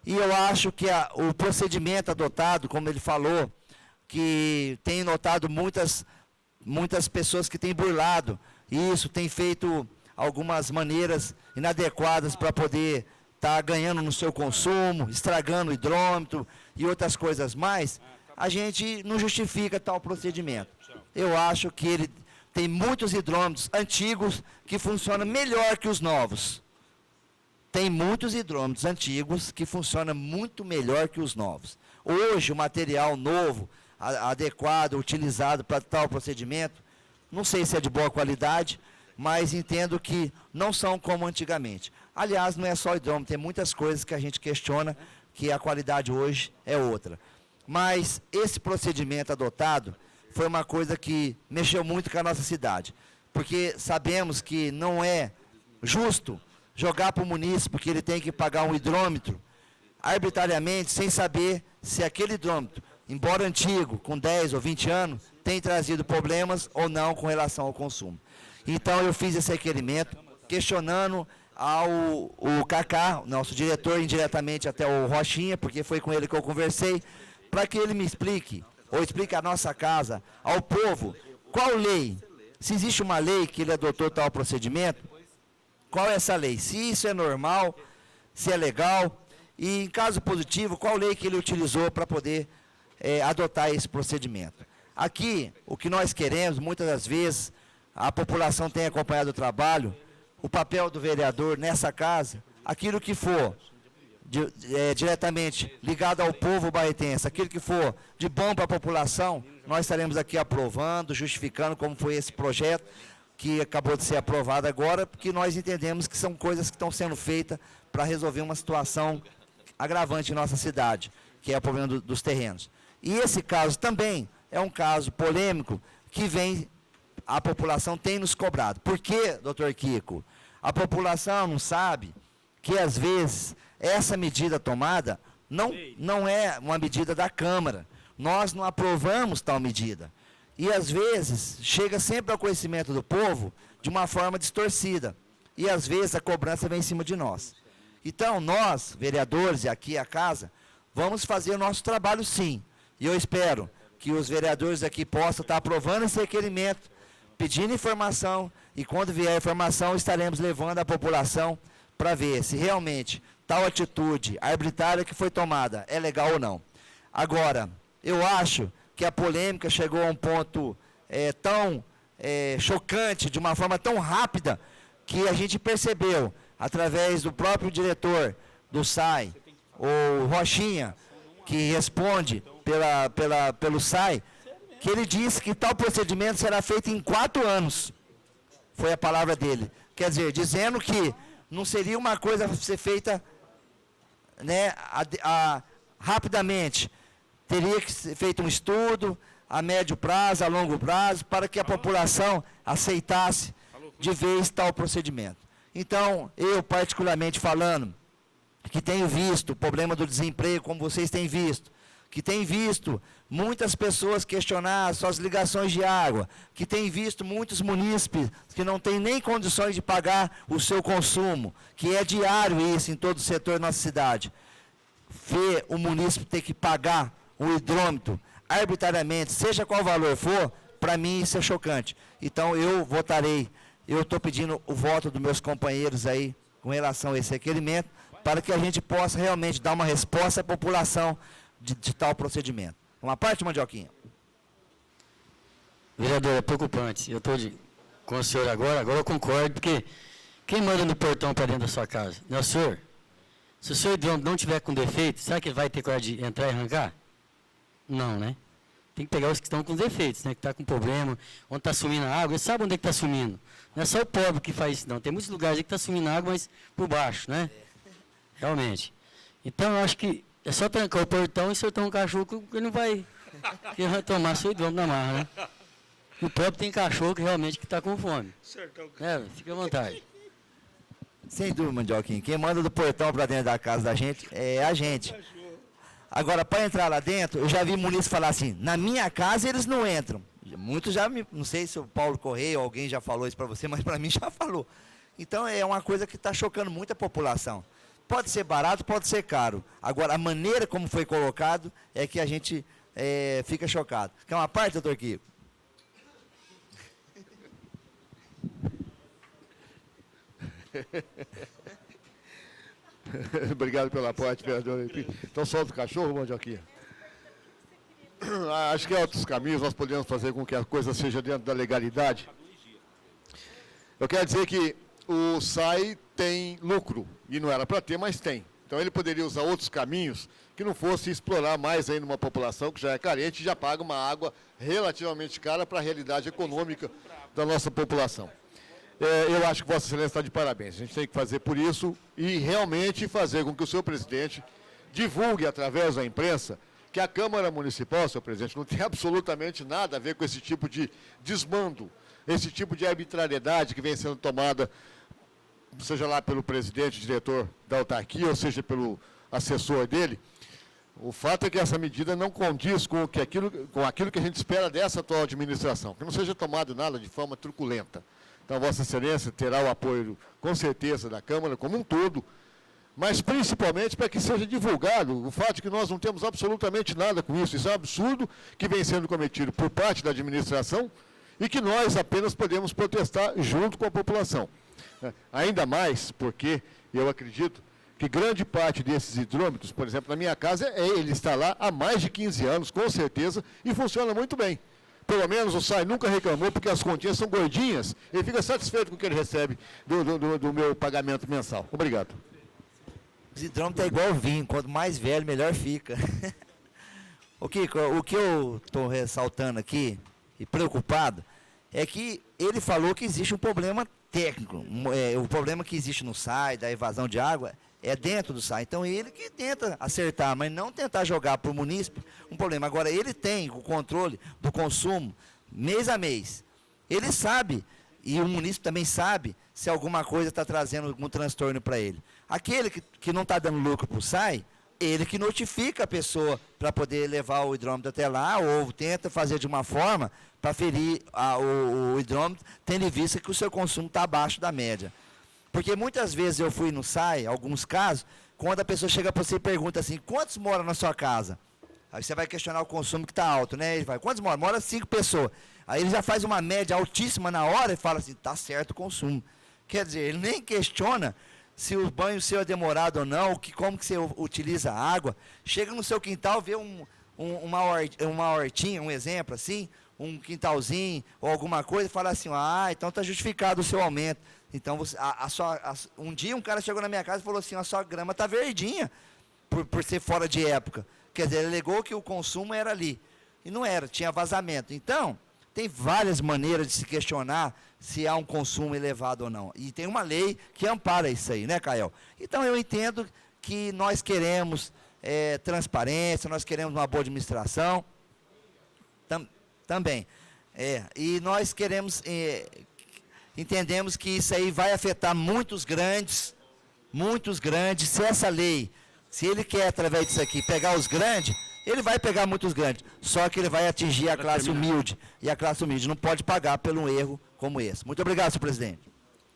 Speaker 5: E eu acho que o procedimento adotado, como ele falou, que tem notado muitas pessoas que têm burlado isso, têm feito algumas maneiras inadequadas para poder estar ganhando no seu consumo, estragando o hidrômetro e outras coisas mais, a gente não justifica tal procedimento. Eu acho que ele tem muitos hidrômetros antigos que funcionam melhor que os novos. Tem muitos hidrômetros antigos que funcionam muito melhor que os novos. Hoje, o material novo, adequado, utilizado para tal procedimento, não sei se é de boa qualidade, mas entendo que não são como antigamente. Aliás, não é só hidrômetro, tem muitas coisas que a gente questiona, que a qualidade hoje é outra. Mas esse procedimento adotado foi uma coisa que mexeu muito com a nossa cidade, porque sabemos que não é justo jogar para o munícipe que ele tem que pagar um hidrômetro arbitrariamente, sem saber se aquele hidrômetro, embora antigo, com 10 ou 20 anos, tem trazido problemas ou não com relação ao consumo. Então eu fiz esse requerimento, questionando o Cacá, nosso diretor, indiretamente até o Rochinha, porque foi com ele que eu conversei, para que ele me explique, ou explique à nossa casa, ao povo, qual lei, se existe uma lei que ele adotou tal procedimento, qual é essa lei, se isso é normal, se é legal, e em caso positivo, qual lei que ele utilizou para poder adotar esse procedimento. Aqui, o que nós queremos, muitas das vezes, a população tem acompanhado o trabalho, o papel do vereador nessa casa, aquilo que for diretamente ligado ao povo barretense, aquilo que for de bom para a população, nós estaremos aqui aprovando, justificando como foi esse projeto, que acabou de ser aprovado agora, porque nós entendemos que são coisas que estão sendo feitas para resolver uma situação agravante em nossa cidade, que é o problema dos terrenos. E esse caso também é um caso polêmico que a população tem nos cobrado. Por quê, doutor Kiko? A população não sabe que, às vezes, essa medida tomada não é uma medida da Câmara. Nós não aprovamos tal medida. E, às vezes, chega sempre ao conhecimento do povo de uma forma distorcida. E, às vezes, a cobrança vem em cima de nós. Então, nós, vereadores, e aqui a casa, vamos fazer o nosso trabalho, sim. E eu espero que os vereadores aqui possam estar aprovando esse requerimento, pedindo informação, e quando vier a informação, estaremos levando a população para ver se realmente tal atitude arbitrária que foi tomada é legal ou não. Agora, eu acho que a polêmica chegou a um ponto tão chocante, de uma forma tão rápida, que a gente percebeu, através do próprio diretor do SAI, o Rochinha, que responde pelo SAI, que ele disse que tal procedimento será feito em 4 anos. Foi a palavra dele. Quer dizer, dizendo que não seria uma coisa a ser feita rapidamente. Teria que ser feito um estudo a médio prazo, a longo prazo, para que a população aceitasse de vez tal procedimento. Então, eu particularmente falando, que tenho visto o problema do desemprego, como vocês têm visto, que tem visto muitas pessoas questionar suas ligações de água, que tem visto muitos munícipes que não têm nem condições de pagar o seu consumo, que é diário isso em todo o setor da nossa cidade. Ver o munícipe ter que pagar o hidrômetro arbitrariamente, seja qual valor for, para mim isso é chocante. Então eu estou pedindo o voto dos meus companheiros aí com relação a esse requerimento, para que a gente possa realmente dar uma resposta à população de tal procedimento. Uma parte, Mandioquinha?
Speaker 2: Vereador, é preocupante. Eu estou com o senhor agora eu concordo, porque quem manda no portão para dentro da sua casa? Não é o senhor? Se o seu hidrômetro não tiver com defeito, será que ele vai ter coragem de entrar e arrancar? Não, né? tem que pegar os que estão com defeitos, né? Que está com problema, onde está sumindo a água, eles sabem onde é que está sumindo. Não é só o pobre que faz isso, não. Tem muitos lugares aí que está sumindo água, mas por baixo, né? Realmente. Então, eu acho que é só trancar o portão e soltar um cachorro que ele não vai, que ele vai tomar seu hidrômetro na marra, né? O pobre tem cachorro que realmente está com fome. Fica à vontade.
Speaker 5: Sem dúvida, Mandioquinha. Quem manda do portão para dentro da casa da gente é a gente. Agora, para entrar lá dentro, eu já vi munícipe falar assim, na minha casa eles não entram. Muitos já, não sei se o Paulo Correia ou alguém já falou isso para você, mas para mim já falou. Então, é uma coisa que está chocando muito a população. Pode ser barato, pode ser caro. Agora, a maneira como foi colocado é que a gente fica chocado. Quer uma parte, doutor Kiko?
Speaker 7: Obrigado pela parte, vereador. Então solta o cachorro, Mandioquinha. Acho que há outros caminhos, nós podemos fazer com que a coisa seja dentro da legalidade. Eu quero dizer que o SAI tem lucro, e não era para ter, mas tem. Então ele poderia usar outros caminhos que não fosse explorar mais ainda uma população que já é carente e já paga uma água relativamente cara para a realidade econômica da nossa população. Eu acho que Vossa Excelência está de parabéns. A gente tem que fazer por isso e realmente fazer com que o senhor presidente divulgue através da imprensa que a Câmara Municipal, senhor presidente, não tem absolutamente nada a ver com esse tipo de desmando, esse tipo de arbitrariedade que vem sendo tomada, seja lá pelo presidente, diretor da autarquia, ou seja pelo assessor dele. O fato é que essa medida não condiz com aquilo que a gente espera dessa atual administração, que não seja tomado nada de forma truculenta. Então, Vossa Excelência terá o apoio, com certeza, da Câmara como um todo, mas principalmente para que seja divulgado o fato de que nós não temos absolutamente nada com isso. Isso é um absurdo que vem sendo cometido por parte da administração e que nós apenas podemos protestar junto com a população. Ainda mais porque eu acredito que grande parte desses hidrômetros, por exemplo, na minha casa, ele está lá há mais de 15 anos, com certeza, e funciona muito bem. Pelo menos o SAI nunca reclamou, porque as continhas são gordinhas, ele fica satisfeito com o que ele recebe do meu pagamento mensal. Obrigado.
Speaker 5: Os hidrômetros é igual vinho, quanto mais velho, melhor fica. O Kiko, o que eu estou ressaltando aqui, e preocupado, é que ele falou que existe um problema técnico. O problema que existe no SAI, da evasão de água, é dentro do SAI. Então, ele que tenta acertar, mas não tentar jogar para o munícipe um problema. Agora, ele tem o controle do consumo mês a mês. Ele sabe, e o munícipe também sabe, se alguma coisa está trazendo algum transtorno para ele. Aquele que não está dando lucro para o SAI, ele que notifica a pessoa para poder levar o hidrômetro até lá, ou tenta fazer de uma forma para ferir o hidrômetro, tendo em vista que o seu consumo está abaixo da média. Porque muitas vezes eu fui no SAI, alguns casos, quando a pessoa chega para você e pergunta assim, quantos moram na sua casa? Aí você vai questionar o consumo que está alto, né? Ele vai, quantos moram? Mora 5 pessoas. Aí ele já faz uma média altíssima na hora e fala assim, está certo o consumo. Quer dizer, ele nem questiona se o banho seu é demorado ou não, como que você utiliza a água. Chega no seu quintal, vê uma hortinha, um exemplo assim, um quintalzinho ou alguma coisa, e fala assim, então está justificado o seu aumento. Então, um dia um cara chegou na minha casa e falou assim, a sua grama está verdinha, por ser fora de época. Quer dizer, ele alegou que o consumo era ali. E não era, tinha vazamento. Então, tem várias maneiras de se questionar se há um consumo elevado ou não. E tem uma lei que ampara isso aí, né, Caio? Então, eu entendo que nós queremos transparência, nós queremos uma boa administração. Também. E nós queremos... entendemos que isso aí vai afetar muitos grandes, se essa lei, se ele quer através disso aqui pegar os grandes, ele vai pegar muitos grandes, só que ele vai atingir a classe humilde, e a classe humilde não pode pagar pelo erro como esse. Muito obrigado, senhor presidente.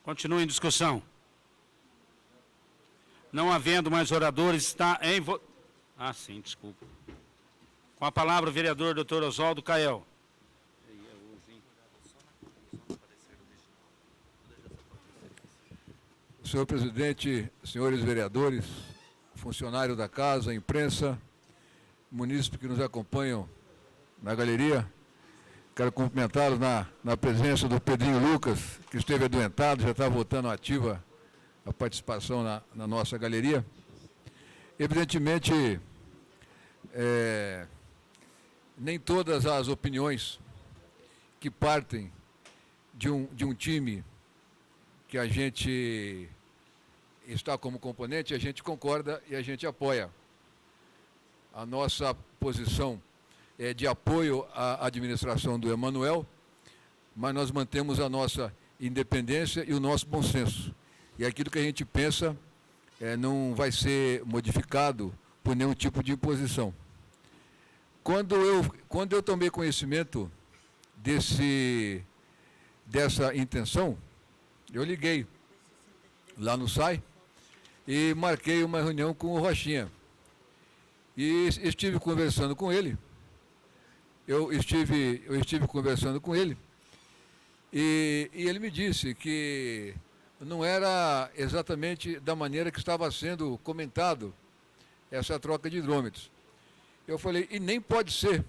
Speaker 1: Continua em discussão. Não havendo mais oradores, está em... sim, desculpa. Com a palavra o vereador Dr. Oswaldo Cael.
Speaker 6: Senhor presidente, senhores vereadores, funcionário da casa, imprensa, munícipes que nos acompanham na galeria, quero cumprimentá-los na presença do Pedrinho Lucas, que esteve adoentado, já está voltando ativa a participação na nossa galeria. Evidentemente, nem todas as opiniões que partem de um time que a gente está como componente, a gente concorda e a gente apoia. A nossa posição é de apoio à administração do Emanuel, mas nós mantemos a nossa independência e o nosso bom senso. E aquilo que a gente pensa não vai ser modificado por nenhum tipo de imposição. Quando eu tomei conhecimento dessa intenção, eu liguei lá no SAI e marquei uma reunião com o Rochinha. E estive conversando com ele. Eu estive conversando com ele e ele me disse que não era exatamente da maneira que estava sendo comentado essa troca de hidrômetros. Eu falei, e nem pode ser,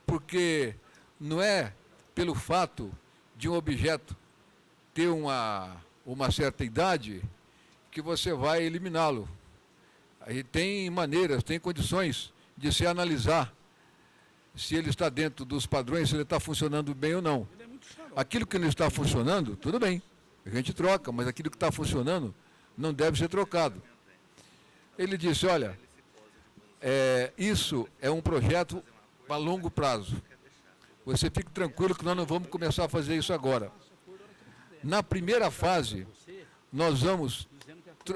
Speaker 6: porque não é pelo fato de um objeto ter uma certa idade que você vai eliminá-lo. Aí tem maneiras, tem condições de se analisar se ele está dentro dos padrões, se ele está funcionando bem ou não. Aquilo que não está funcionando, tudo bem, a gente troca, mas aquilo que está funcionando não deve ser trocado. Ele disse, olha, isso é um projeto a longo prazo. Você fique tranquilo que nós não vamos começar a fazer isso agora. Na primeira fase, nós vamos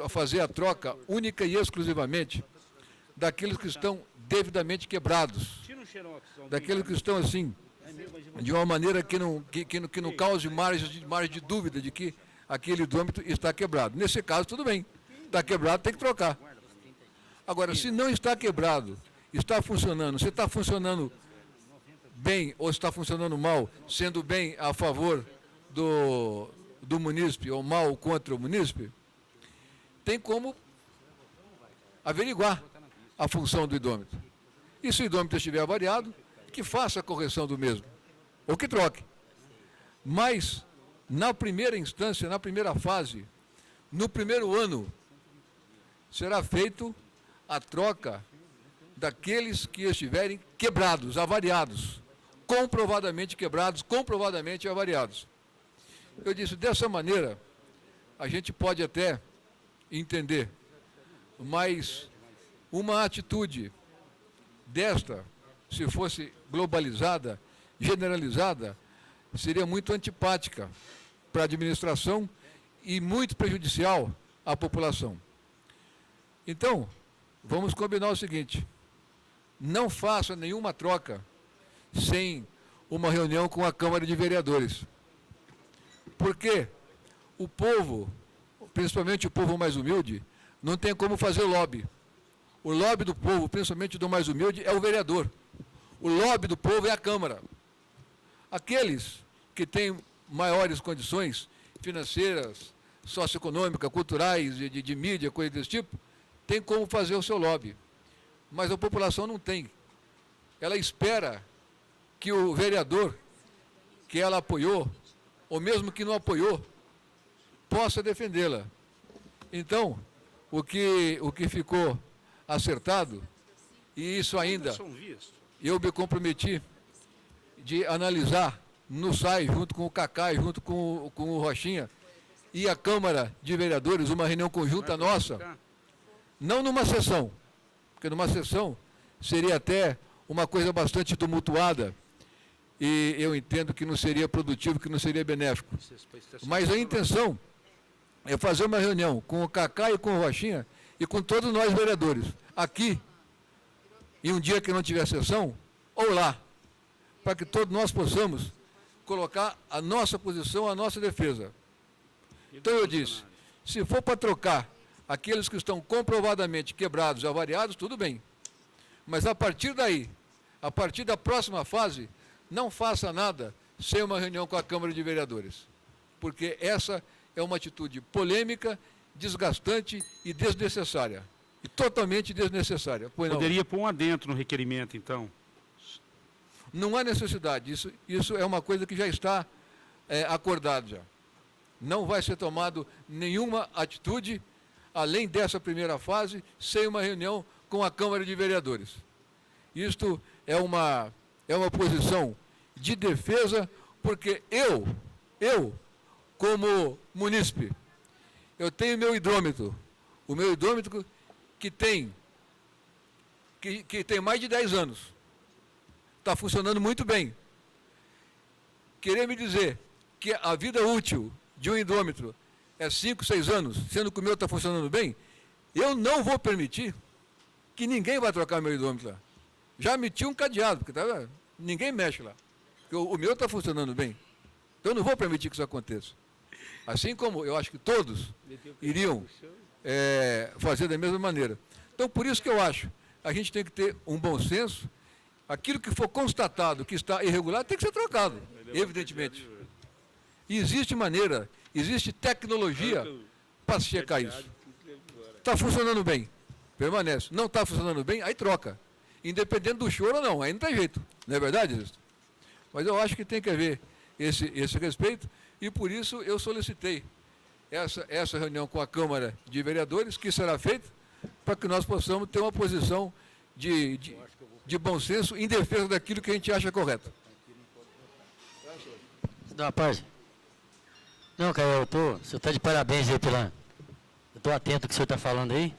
Speaker 6: fazer a troca única e exclusivamente daqueles que estão devidamente quebrados, daqueles que estão assim, de uma maneira que não cause margem de dúvida de que aquele hidrômetro está quebrado. Nesse caso, tudo bem, está quebrado, tem que trocar. Agora, se não está quebrado, está funcionando, se está funcionando bem ou está funcionando mal, sendo bem a favor do munícipe ou mal contra o munícipe, tem como averiguar a função do hidrômetro. E se o hidrômetro estiver variado, que faça a correção do mesmo, ou que troque. Mas, na primeira instância, na primeira fase, no primeiro ano, será feito a troca daqueles que estiverem quebrados, avariados, comprovadamente quebrados, comprovadamente avariados. Eu disse, dessa maneira, a gente pode até entender, mas uma atitude desta, se fosse globalizada, generalizada, seria muito antipática para a administração e muito prejudicial à população. Então, vamos combinar o seguinte, não faça nenhuma troca sem uma reunião com a Câmara de Vereadores. Porque o povo, principalmente o povo mais humilde, não tem como fazer lobby. O lobby do povo, principalmente do mais humilde, é o vereador. O lobby do povo é a Câmara. Aqueles que têm maiores condições financeiras, socioeconômicas, culturais, de mídia, coisa desse tipo, tem como fazer o seu lobby. Mas a população não tem. Ela espera que o vereador que ela apoiou, ou mesmo que não apoiou, possa defendê-la. Então, o que ficou acertado, e isso ainda eu me comprometi de analisar no SAI, junto com o Cacá, junto com o Rochinha, e a Câmara de Vereadores, uma reunião conjunta nossa, não numa sessão, porque numa sessão seria até uma coisa bastante tumultuada, e eu entendo que não seria produtivo, que não seria benéfico. Mas a intenção é fazer uma reunião com o Cacá e com o Rochinha e com todos nós vereadores, aqui, em um dia que não tiver sessão, ou lá, para que todos nós possamos colocar a nossa posição, a nossa defesa. Então eu disse, se for para trocar aqueles que estão comprovadamente quebrados, avariados, tudo bem. Mas a partir daí, a partir da próxima fase, não faça nada sem uma reunião com a Câmara de Vereadores. Porque essa é uma atitude polêmica, desgastante e desnecessária. E totalmente desnecessária.
Speaker 1: Poderia pôr um adentro no requerimento, então?
Speaker 6: Não há necessidade. Isso é uma coisa que já está acordado já. Não vai ser tomado nenhuma atitude, além dessa primeira fase, sem uma reunião com a Câmara de Vereadores. Isto é uma é uma posição de defesa, porque eu, como munícipe, eu tenho meu hidrômetro, o meu hidrômetro que tem mais de 10 anos, está funcionando muito bem. Querer me dizer que a vida útil de um hidrômetro é 5, 6 anos, sendo que o meu está funcionando bem, eu não vou permitir que ninguém vá trocar meu hidrômetro lá. Já meti um cadeado, porque ninguém mexe lá. Porque o meu está funcionando bem. Então eu não vou permitir que isso aconteça. Assim como eu acho que todos iriam fazer da mesma maneira. Então, por isso que eu acho, a gente tem que ter um bom senso. Aquilo que for constatado que está irregular tem que ser trocado, evidentemente. E existe maneira, existe tecnologia para se checar isso. Está funcionando bem, permanece. Não está funcionando bem, aí troca. Independente do choro ou não, aí não tem jeito. Não é verdade, isso? Mas eu acho que tem que haver esse respeito, e por isso eu solicitei essa reunião com a Câmara de Vereadores, que será feita para que nós possamos ter uma posição de bom senso em defesa daquilo que a gente acha correto.
Speaker 2: Dá uma parte. Não, Caio, o senhor está de parabéns aí eu estou atento ao que o senhor está falando aí,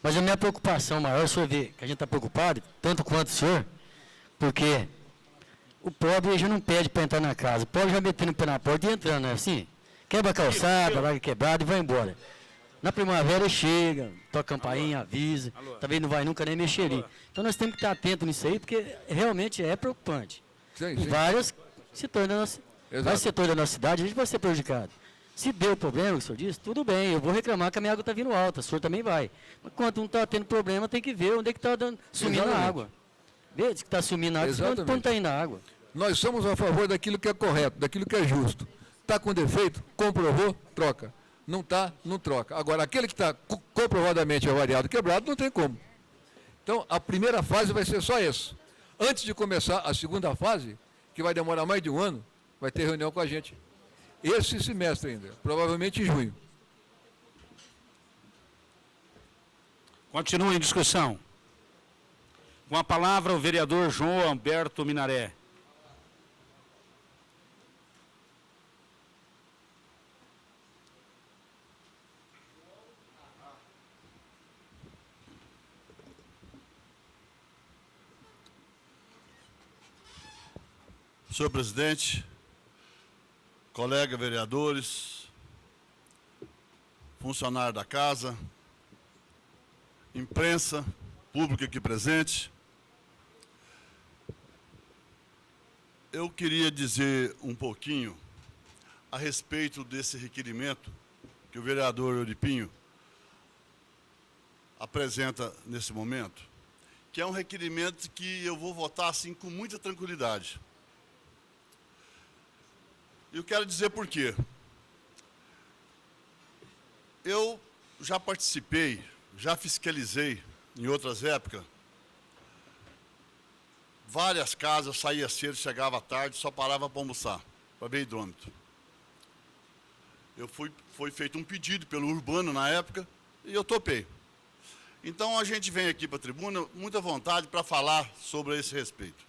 Speaker 2: mas a minha preocupação maior, o senhor vê que a gente está preocupado, tanto quanto o senhor, porque o pobre já não pede para entrar na casa, o pobre já metendo o pé na porta e entrando, né? Assim, quebra a calçada, larga quebrado e vai embora. Na primavera chega, toca a campainha, avisa, também não vai nunca nem mexer ali. Então nós temos que estar atentos nisso aí, porque realmente é preocupante.
Speaker 6: Sim,
Speaker 2: Em vários setores da nossa cidade, a gente vai ser prejudicado. Se deu problema, o senhor disse, tudo bem, eu vou reclamar que a minha água está vindo alta, o senhor também vai. Mas quando não está tendo problema, tem que ver onde é que está sumindo a água. Vê que está sumindo a água, onde está indo a água.
Speaker 6: Nós somos a favor daquilo que é correto, daquilo que é justo. Está com defeito, comprovou, troca. Não está, não troca. Agora, aquele que está comprovadamente avariado, quebrado, não tem como. Então, a primeira fase vai ser só essa. Antes de começar a segunda fase, que vai demorar mais de um ano, vai ter reunião com a gente. Esse semestre ainda, provavelmente em junho.
Speaker 1: Continua em discussão. Com a palavra, o vereador João Alberto Minaré.
Speaker 8: Senhor presidente, colega vereadores, funcionário da casa, imprensa, público aqui presente, eu queria dizer um pouquinho a respeito desse requerimento que o vereador Euripinho apresenta nesse momento, que é um requerimento que eu vou votar assim com muita tranquilidade. Eu quero dizer por quê. Eu já participei, já fiscalizei, em outras épocas, várias casas, eu saía cedo, chegava tarde, só parava para almoçar, para ver hidrômetro. Foi feito um pedido pelo Urbano na época, e eu topei. Então a gente vem aqui para a tribuna, muita vontade para falar sobre esse respeito.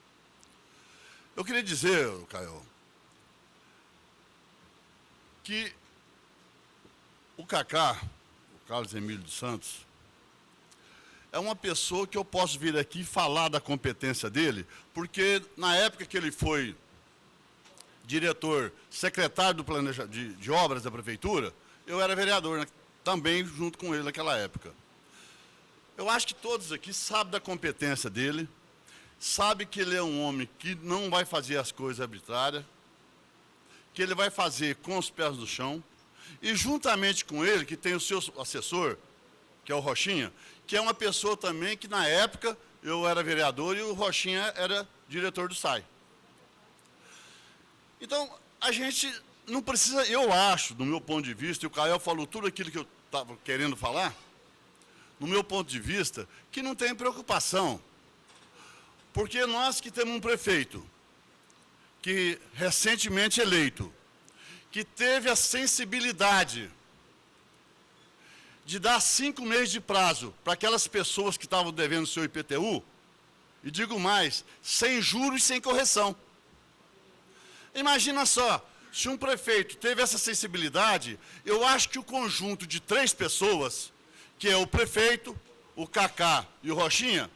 Speaker 8: Eu queria dizer, Caio, que o Cacá, o Carlos Emílio dos Santos, é uma pessoa que eu posso vir aqui e falar da competência dele, porque na época que ele foi diretor, secretário do de obras da prefeitura, eu era vereador, né, também junto com ele naquela época. Eu acho que todos aqui sabem da competência dele, sabem que ele é um homem que não vai fazer as coisas arbitrárias, que ele vai fazer com os pés no chão, e juntamente com ele, que tem o seu assessor, que é o Rochinha, que é uma pessoa também que na época eu era vereador e o Rochinha era diretor do SAI. Então, a gente não precisa, eu acho, do meu ponto de vista, e o Caio falou tudo aquilo que eu estava querendo falar, no meu ponto de vista, que não tem preocupação, porque nós que temos um prefeito, que recentemente eleito, que teve a sensibilidade de dar 5 meses de prazo para aquelas pessoas que estavam devendo o seu IPTU, E digo mais, sem juros e sem correção. Imagina só, se um prefeito teve essa sensibilidade, eu acho que o conjunto de 3 pessoas, que é o prefeito, o Cacá e o Rochinha,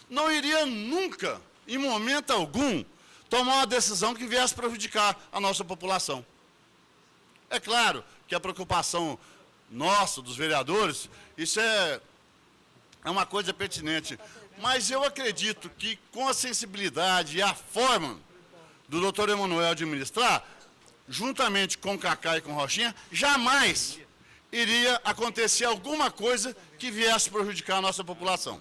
Speaker 8: não iria nunca, em momento algum, tomar uma decisão que viesse prejudicar a nossa população. É claro que a preocupação nossa, dos vereadores, isso é uma coisa pertinente. Mas eu acredito que com a sensibilidade e a forma do doutor Emanuel administrar, juntamente com o Cacá e com o Rochinha, jamais iria acontecer alguma coisa que viesse prejudicar a nossa população.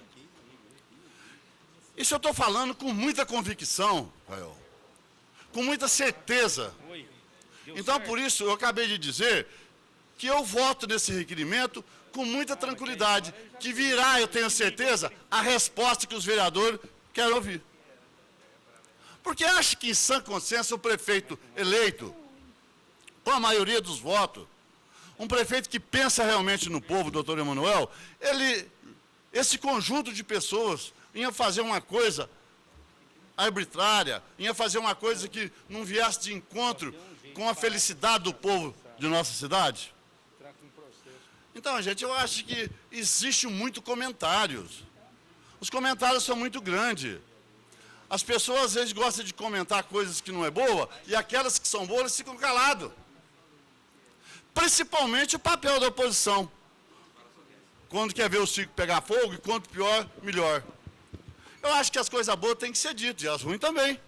Speaker 8: Isso eu estou falando com muita convicção, Rael, com muita certeza. Então, por isso, eu acabei de dizer que eu voto nesse requerimento com muita tranquilidade, que virá, eu tenho certeza, a resposta que os vereadores querem ouvir. Porque acho que, em sã consciência, o prefeito eleito, com a maioria dos votos, um prefeito que pensa realmente no povo, doutor Emanuel, esse conjunto de pessoas ia fazer uma coisa arbitrária, ia fazer uma coisa que não viesse de encontro com a felicidade do povo de nossa cidade. Então, gente, eu acho que existe muito comentários. Os comentários são muito grandes. As pessoas, às vezes, gostam de comentar coisas que não é boa, e aquelas que são boas ficam caladas. Principalmente o papel da oposição. Quando quer ver o circo pegar fogo, e quanto pior, melhor. Eu acho que as coisas boas têm que ser ditas, e as ruins também.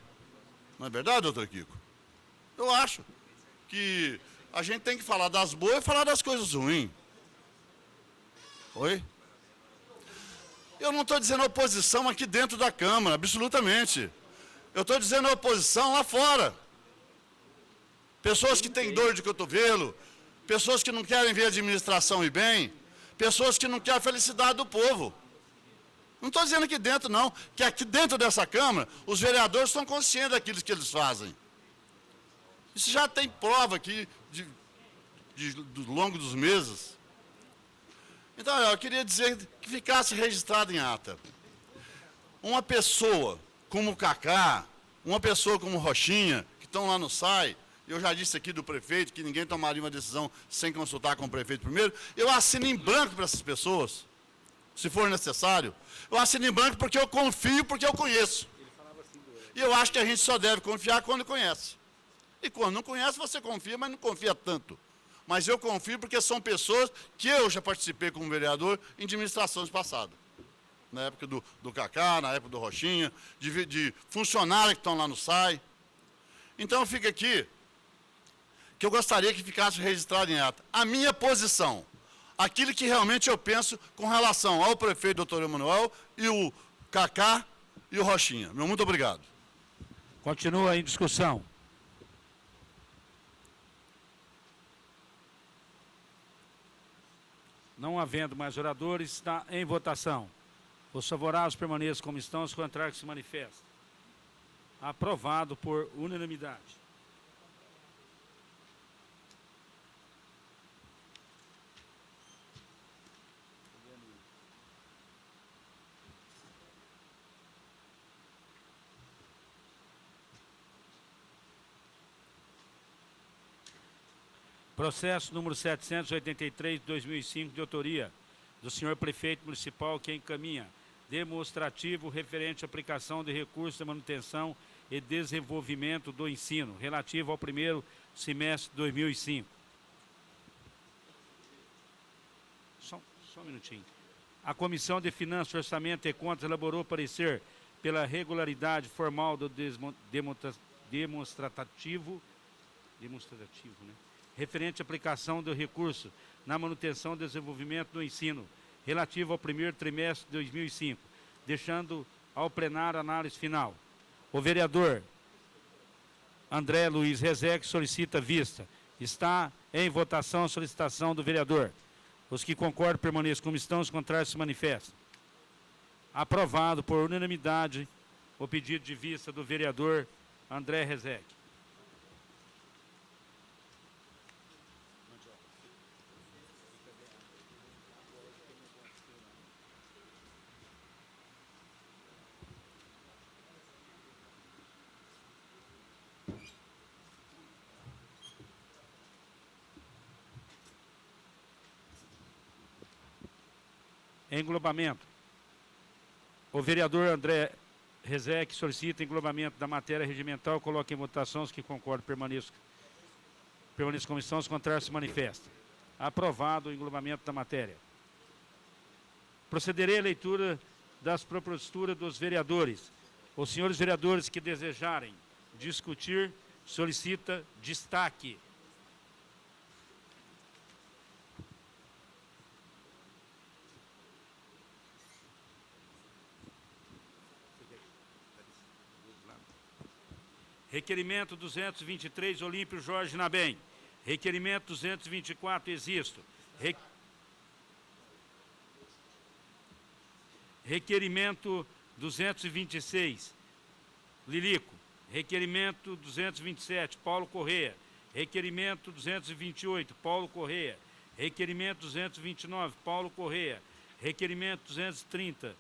Speaker 8: Não é verdade, doutor Kiko? Eu acho que a gente tem que falar das boas e falar das coisas ruins. Oi? Eu não estou dizendo oposição aqui dentro da Câmara, absolutamente. Eu estou dizendo oposição lá fora. Pessoas que têm dor de cotovelo, pessoas que não querem ver a administração ir bem, pessoas que não querem a felicidade do povo. Não estou dizendo aqui dentro, não, que aqui dentro dessa Câmara, os vereadores estão conscientes daquilo que eles fazem. Isso já tem prova aqui do longo dos meses. Então, eu queria dizer que ficasse registrado em ata. Uma pessoa como o Cacá, uma pessoa como o Rochinha, que estão lá no SAI, eu já disse aqui do prefeito que ninguém tomaria uma decisão sem consultar com o prefeito primeiro, eu assino em branco para essas pessoas, se for necessário. Eu assino em branco porque eu confio, porque eu conheço. E eu acho que a gente só deve confiar quando conhece. E quando não conhece, você confia, mas não confia tanto. Mas eu confio porque são pessoas que eu já participei como vereador em administrações passadas. Na época do Cacá, na época do Rochinha, de funcionários que estão lá no SAI. Então fica aqui que eu gostaria que ficasse registrado em ata a minha posição, aquilo que realmente eu penso com relação ao prefeito doutor Emanuel e o Cacá e o Rochinha. Meu muito obrigado.
Speaker 1: Continua em discussão. Não havendo mais oradores, está em votação. Os favoráveis permaneçam como estão, os contrários se manifestam. Aprovado por unanimidade. Processo número 783 de 2005, de autoria do senhor prefeito municipal, que encaminha demonstrativo referente à aplicação de recursos de manutenção e desenvolvimento do ensino, relativo ao primeiro semestre de 2005. Só um minutinho. A Comissão de Finanças, Orçamento e Contas elaborou parecer pela regularidade formal do demonstrativo, né? Referente à aplicação do recurso na manutenção e desenvolvimento do ensino, relativo ao primeiro trimestre de 2005, deixando ao plenário a análise final. O vereador André Luiz Rezec solicita vista. Está em votação a solicitação do vereador. Os que concordam permaneçam como estão, os contrários se manifestam. Aprovado por unanimidade o pedido de vista do vereador André Rezec. englobamento. O vereador André Rezec solicita englobamento da matéria regimental. Coloque em votação. Os que concordam permaneçam como estão. Os contrários se manifestam. Aprovado o englobamento da matéria. Procederei à leitura das proposturas dos vereadores. Os senhores vereadores que desejarem discutir, solicita destaque. Requerimento 223, Olímpio Jorge Nabem. Requerimento 224, Existo. Requerimento 226, Lilico. Requerimento 227, Paulo Corrêa. Requerimento 228, Paulo Corrêa. Requerimento 229, Paulo Corrêa. Requerimento 230,